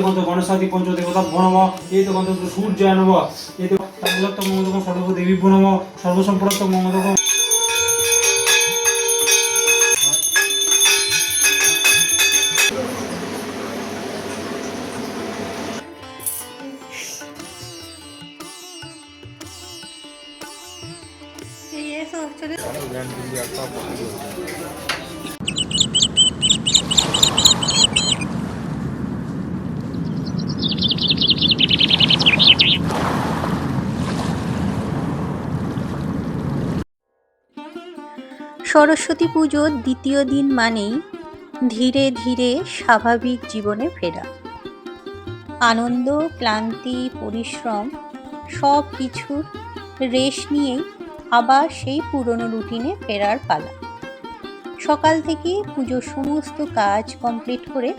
এইতকন্ত গণেশাদি পঞ্চদেবতা নম, এইতকন্ত সূর্যায় নম, এইতকন্ত মঙ্গলকম সর্বদেবীভ্যো নম, সর্বসম্প্রাপ্ত মঙ্গলকম। সরস্বতী পুজোর দ্বিতীয় দিন মানেই ধীরে ধীরে স্বাভাবিক জীবনে ফেরা। আনন্দ, ক্লান্তি, পরিশ্রম সব কিছুর রেশ নিয়েই আবার সেই পুরনো রুটিনে ফেরার পালা। সকাল থেকে পুজোর সমস্ত কাজ কমপ্লিট করে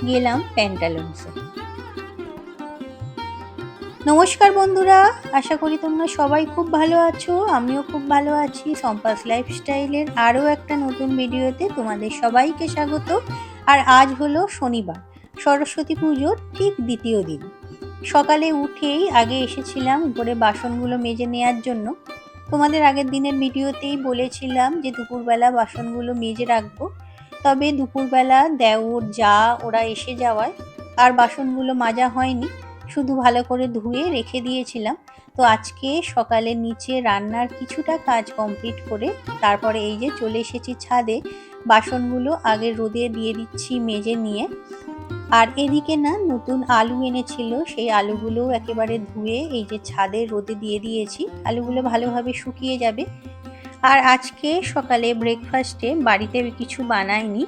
গেলাম প্যান্টালুন্সে। নমস্কার বন্ধুরা, আশা করি তোমরা সবাই খুব ভালো আছো। আমিও খুব ভালো আছি। সম্পাস লাইফস্টাইলের আরও একটা নতুন ভিডিওতে তোমাদের সবাইকে স্বাগত। আর আজ হলো শনিবার, সরস্বতী পুজোর ঠিক দ্বিতীয় দিন। সকালে উঠেই আগে এসেছিলাম উপরে বাসনগুলো মেজে নেওয়ার জন্য। তোমাদের আগের দিনের ভিডিওতেই বলেছিলাম যে দুপুরবেলা বাসনগুলো মেজে রাখবো, তবে দুপুরবেলা দেওর যা ওরা এসে যাওয়ায় আর বাসনগুলো মাজা হয়নি, শুধু ভালো করে ধুয়ে রেখে দিয়েছিলাম। তো আজকে সকালে নিচে রান্নার কিছুটা কাজ কমপ্লিট করে তারপরে এই যে চলে এসেছি ছাদে। বাসনগুলো আগে রোদে দিয়ে দিচ্ছি মেজে নিয়ে। আর এদিকে না নতুন আলু এনেছিল, সেই আলুগুলো একেবারে ধুয়ে এই যে ছাদে রোদে দিয়ে দিয়েছি। আলুগুলো ভালোভাবে শুকিয়ে যাবে। আর আজকে সকালে ব্রেকফাস্টে বাড়িতে কিছু বানাইনি,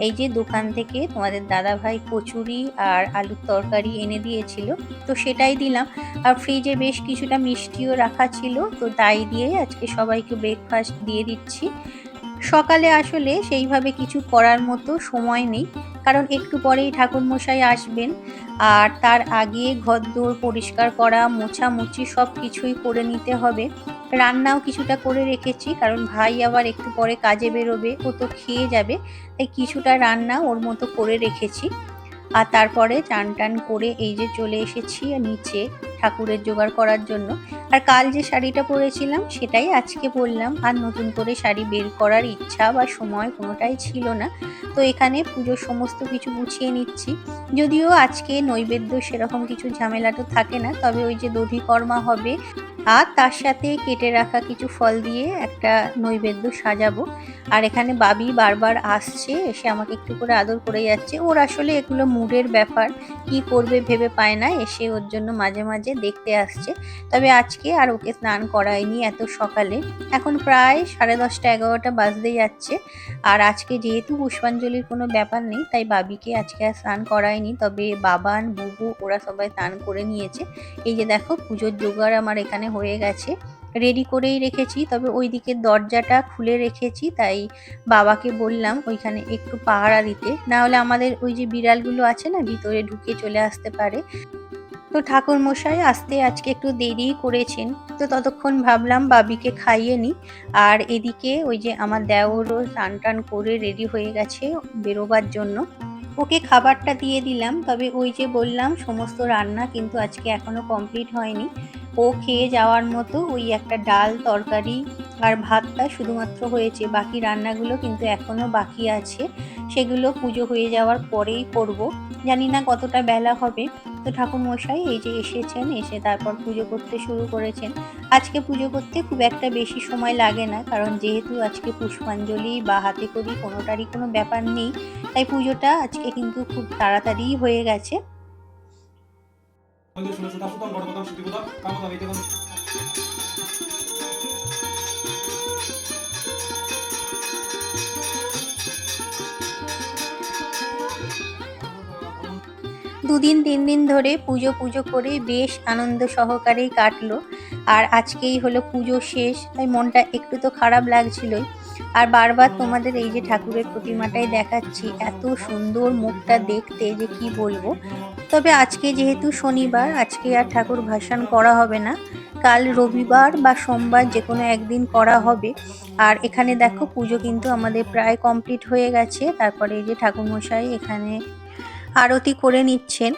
এই যে দোকান থেকে তোমাদের দাদাভাই কচুরি আর আলুর তরকারি এনে দিয়েছিল, তো সেটাই দিলাম। আর ফ্রিজে বেশ কিছুটা মিষ্টিও রাখা ছিল, তো তাই দিয়ে আজকে সবাইকে ব্রেকফাস্ট দিয়ে দিচ্ছি। সকালে আসলে সেইভাবে কিছু করার মতো সময় নেই, কারণ একটু পরেই ঠাকুরমশাই আসবেন। আর তার আগে ঘরদোর পরিষ্কার করা, মোছামুছি সব কিছুই করে নিতে হবে। রান্নাও কিছুটা করে রেখেছি, কারণ ভাই আবার একটু পরে কাজে বেরোবে, ও তো খেয়ে যাবে, তাই কিছুটা রান্না ওর মতো করে রেখেছি। আর তারপরে চান টান করে এই যে চলে এসেছি নিচে ঠাকুরের জোগাড় করার জন্য। আর কাল যে শাড়িটা পরেছিলাম সেটাই আজকে পরলাম, আর নতুন করে শাড়ি বের করার ইচ্ছা বা সময় কোনোটাই ছিল না। তো এখানে পুজোর সমস্ত কিছু গুছিয়ে নিচ্ছি। যদিও আজকে নৈবেদ্য সেরকম কিছু ঝামেলা তো থাকে না, তবে ওই যে দধিকর্মা হবে আর তার সাথে কেটে রাখা কিছু ফল দিয়ে একটা নৈবেদ্য সাজাবো। আর এখানে বাবি বারবার আসছে, এসে আমাকে একটু করে আদর করে যাচ্ছে। ওর আসলে এগুলো মুডের ব্যাপার, কি করবে ভেবে পায় না, এসে ওর জন্য মাঝে মাঝে দেখতে আসছে। তবে আজকে আর ওকে স্নান করায়নি এত সকালে, এখন প্রায় 10:30 11টা বাজতে যাচ্ছে। আর আজকে যেহেতু পুষ্পাঞ্জলির কোনো ব্যাপার নেই, তাই বাবিকে আজকে আর স্নান করায়নি, তবে বাবান বুবু ওরা সবাই স্নান করে নিয়েছে। এই যে দেখো পুজোর জোগাড় আমার এখানে হয়ে গেছে, রেডি করেই রেখেছি, তবে ওই দিকের দরজাটা খুলে রেখেছি, তাই বাবাকে বললাম ওইখানে একটু পাহারা দিতে, না হলে আমাদের ওই যে বিড়ালগুলো আছে না ভিতরে ঢুকে চলে আসতে পারে। তো ঠাকুর মশাই আসতে আজকে একটু দেরি করেছেন, তো ততক্ষণ ভাবলাম বাবিকে খাইয়ে নি। আর এদিকে ওই যে আমার দেওরও স্নান টান করে রেডি হয়ে গেছে বেরোবার জন্য, ওকে খাবারটা দিয়ে দিলাম। তবে ওই যে বললাম সমস্ত রান্না কিন্তু আজকে এখনো কমপ্লিট হয়নি। ও খেয়ে যাওয়ার মতো ওই একটা ডাল তরকারি আর ভাতটা শুধুমাত্র হয়েছে, বাকি রান্নাগুলো কিন্তু এখনো বাকি আছে, সেগুলো পুজো হয়ে যাওয়ার পরেই করব। জানি না কতটা বেলা হবে। তো ঠাকুরমশাই এই যে এসেছেন, এসে তারপর পুজো করতে শুরু করেছেন। আজকে পুজো করতে খুব একটা বেশি সময় লাগে না, কারণ যেহেতু আজকে পুষ্পাঞ্জলি বা হাতে করি কোনোটারই কোনো ব্যাপার নেই, তাই পুজোটা আজকে কিন্তু খুব তাড়াতাড়ি হয়ে গেছে। দুদিন 3 দিন ধরে পুজো পুজো করে বেশ আনন্দ সহকারেই কাটলো। আর আজকেই হলো পুজো শেষ, তাই মনটা একটু তো খারাপ লাগছিলই। আর বারবার তোমাদের এই যে ঠাকুরের প্রতিমাটাই দেখাচ্ছি, এত সুন্দর মুখটা দেখতে যে কি বলবো। তবে আজকে যেহেতু শনিবার, আজকে আর ঠাকুর ভাসান করা হবে না, কাল রবিবার বা সোমবার যে কোনো একদিন করা হবে। আর এখানে দেখো পুজো কিন্তু আমাদের প্রায় কমপ্লিট হয়ে গেছে। তারপরে এই যে ঠাকুরমশাই এখানে আরতি করে নিচ্ছেন।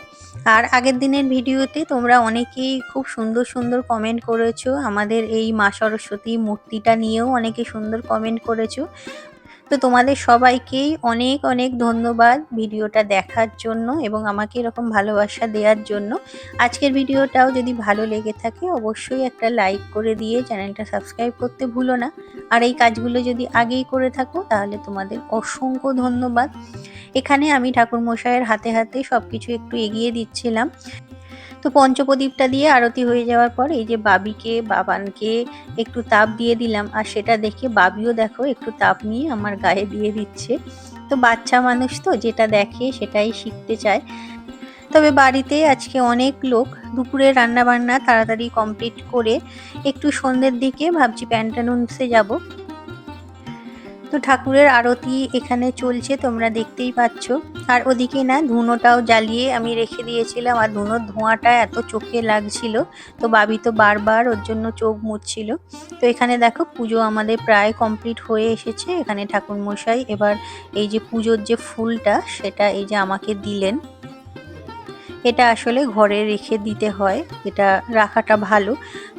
আর আগের দিনের ভিডিওতে তোমরা অনেকেই খুব সুন্দর সুন্দর কমেন্ট করেছো, আমাদের এই মা সরস্বতী মূর্তিটা নিয়েও অনেকে সুন্দর কমেন্ট করেছো। তো তোমাদের সবাইকেই অনেক অনেক ধন্যবাদ ভিডিওটা দেখার জন্য এবং আমাকে এরকম ভালোবাসা দেওয়ার জন্য। আজকের ভিডিওটাও যদি ভালো লেগে থাকে অবশ্যই একটা লাইক করে দিয়ে চ্যানেলটা সাবস্ক্রাইব করতে ভুলো না। আর এই কাজগুলো যদি আগেই করে থাকো তাহলে তোমাদের অসংখ্য ধন্যবাদ। এখানে আমি ঠাকুরমশাইয়ের হাতে হাতে সব কিছু একটু এগিয়ে দিচ্ছিলাম। তো পঞ্চপ্রদীপটা দিয়ে আরতি হয়ে যাওয়ার পর এই যে বাবিকে বাবানকে একটু তাপ দিয়ে দিলাম, আর সেটা দেখে বাবিও দেখো একটু তাপ নিয়ে আমার গায়ে দিয়ে দিচ্ছে। তো বাচ্চা মানুষ তো যেটা দেখে সেটাই শিখতে চায়। তবে বাড়িতে আজকে অনেক লোক, দুপুরে রান্না বান্না তাড়াতাড়ি কমপ্লিট করে একটু সন্ধ্যের দিকে ভাবছি প্যান্টালুন্সে যাব। তো ঠাকুরের আরতি এখানে চলছে, তোমরা দেখতেই পাচ্ছ। আর ওদিকে না ধুনোটাও জ্বালিয়ে আমি রেখে দিয়েছিলাম, আর ধুনোর ধোঁয়াটা এত চোখে লাগছিল, তো বাবি তো বারবার ওর জন্য চোখ মুছছিল। তো এখানে দেখো পুজো আমাদের প্রায় কমপ্লিট হয়ে এসেছে। এখানে ঠাকুরমশাই এবার এই যে পুজোর যে ফুলটা সেটা এই যে আমাকে দিলেন। এটা আসলে ঘরে রেখে দিতে হয়, এটা রাখাটা ভালো।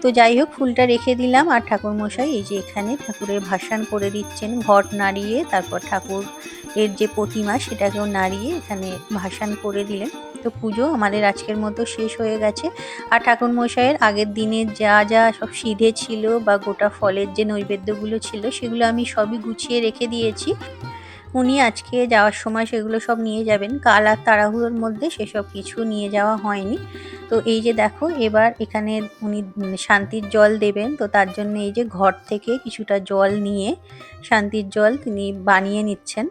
তো যাই হোক ফুলটা রেখে দিলাম, আর ঠাকুরমশাই এই যে এখানে ঠাকুরের ভাসান করে দিচ্ছেন, ঘট নাড়িয়ে তারপর ঠাকুর এর যে প্রতিমা সেটাকেও নাড়িয়ে এখানে ভাসান করে দিলেন। তো পুজো আমাদের আজকের মতো শেষ হয়ে গেছে। আর ঠাকুরমশাইয়ের আগের দিনে যা যা সব সিধে ছিল বা গোটা ফলের যে নৈবেদ্যগুলো ছিল সেগুলো আমি সবই গুছিয়ে রেখে দিয়েছি। উনি আজকে যাওয়ার সময় সেগুলো সব নিয়ে যাবেন, কাল আর তাড়াহুড়োর মধ্যে সেসব কিছু নিয়ে যাওয়া হয়নি। তো এই যে দেখো এবার এখানে উনি শান্তির জল দেবেন, তো তার জন্য এই যে ঘর থেকে কিছুটা জল নিয়ে শান্তির জল তিনি বানিয়ে নিচ্ছেন।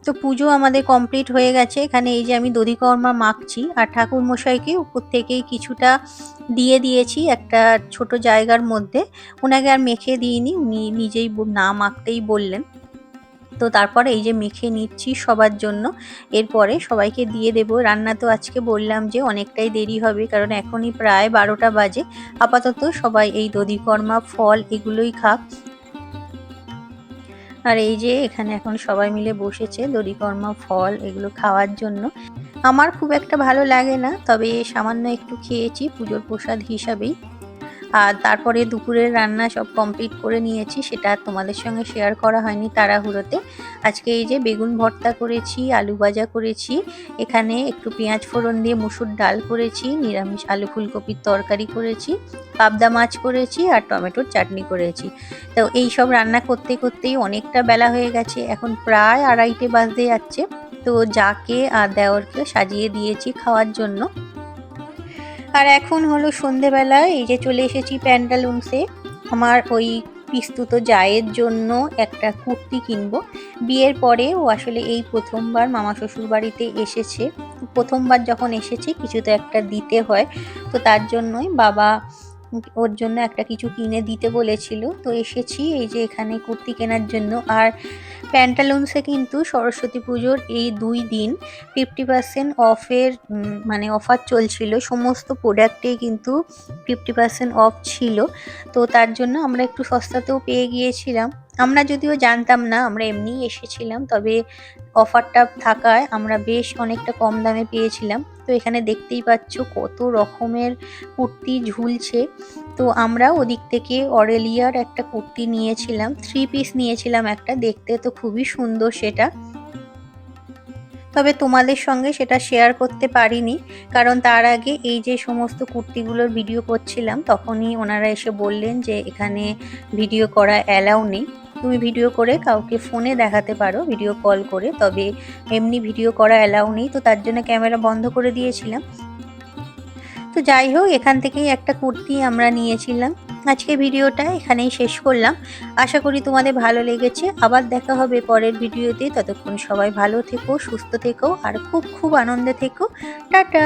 তো পুজো আমাদের কমপ্লিট হয়ে গেছে। এখানে এই যে আমি দধিকর্মা মাখছি, আর ঠাকুর মশাইকে উপর থেকেই কিছুটা দিয়ে দিয়েছি একটা ছোট জায়গার মধ্যে। ওনাকে আর মেখে দিইনি, উনি নিজেই না মাখতেই বললেন। তো তারপরে এই যে মেখে নিচ্ছি সবার জন্য, এরপরে সবাইকে দিয়ে দেব। রান্না তো আজকে বললাম যে অনেকটাই দেরি হবে, কারণ এখনই প্রায় 12টা বাজে। আপাতত সবাই এই দধিকর্মা ফল এগুলোই খাক। আর এই যে এখানে এখন সবাই মিলে বসেছে দধিকর্মা ফল এগুলো খাওয়ার জন্য। আমার খুব একটা ভালো লাগে না, তবে সামান্য একটু খেয়েছি পুজোর প্রসাদ হিসাবেই। আর তারপরে দুপুরের রান্না সব কমপ্লিট করে নিয়েছি, সেটা তোমাদের সঙ্গে শেয়ার করা হয়নি তাড়াহুড়োতে। আজকে এই যে বেগুন ভর্তা করেছি, আলু ভাজা করেছি, এখানে একটু পেঁয়াজ ফোড়ন দিয়ে মুসুর ডাল করেছি, নিরামিষ আলু ফুলকপির তরকারি করেছি, পাবদা মাছ করেছি, আর টমেটোর চাটনি করেছি। তো এই সব রান্না করতে করতেই অনেকটা বেলা হয়ে গেছে, এখন প্রায় 2:30 বাজতে যাচ্ছে। তো যাকে আর দেওরকে সাজিয়ে দিয়েছি খাওয়ার জন্য। আর এখন হলো সন্ধেবেলা, এই যে চলে এসেছি প্যান্টালুন্সে। আমার ওই পিস্তুত জায়ের জন্য একটা কুর্তি কিনবো। বিয়ের পরে ও আসলে এই প্রথমবার মামা শ্বশুর বাড়িতে এসেছে। প্রথমবার যখন এসেছে কিছু তো একটা দিতে হয়, তো তার জন্যই বাবা ওর জন্য একটা কিছু কিনে দিতে বলেছিল। তো এসেছি এই যে এখানে কুর্তি কেনার জন্য। আর প্যান্টালুন্সে কিন্তু সরস্বতী পুজোর এই 2 দিন 50% অফের মানে অফার চলছিল, সমস্ত প্রোডাক্টেই কিন্তু 50% অফ ছিল। তো তার জন্য আমরা একটু সস্তাতেও পেয়ে গিয়েছিলাম। আমরা যদিও জানতাম না, আমরা এমনিই এসেছিলাম, তবে অফারটা থাকায় আমরা বেশ অনেকটা কম দামে পেয়েছিলাম। তো এখানে দেখতেই পাচ্ছ কত রকমের কুর্তি ঝুলছে। তো আমরা ওদিক থেকে অরেলিয়ার একটা কুর্তি নিয়েছিলাম, 3 পিস নিয়েছিলাম একটা, দেখতে তো খুবই সুন্দর সেটা। তবে তোমাদের সঙ্গে সেটা শেয়ার করতে পারিনি, কারণ তার আগে এই যে সমস্ত কুর্তিগুলোর ভিডিও করছিলাম তখনই ওনারা এসে বললেন যে এখানে ভিডিও করা অ্যালাউ নেই। তুমি ভিডিও করে কাউকে ফোনে দেখাতে পারো, ভিডিও কল করে, তবে এমনি ভিডিও করা অ্যালাউ নেই। তো তার জন্য ক্যামেরা বন্ধ করে দিয়েছিলাম। তো যাই হোক এখান থেকেই একটা কুর্তি আমরা নিয়েছিলাম। আজকে ভিডিওটা এখানেই শেষ করলাম, আশা করি তোমাদের ভালো লেগেছে। আবার দেখা হবে পরের ভিডিওতে, ততক্ষণ সবাই ভালো থেকো, সুস্থ থেকো, আর খুব খুব আনন্দে থেকো। টাটা।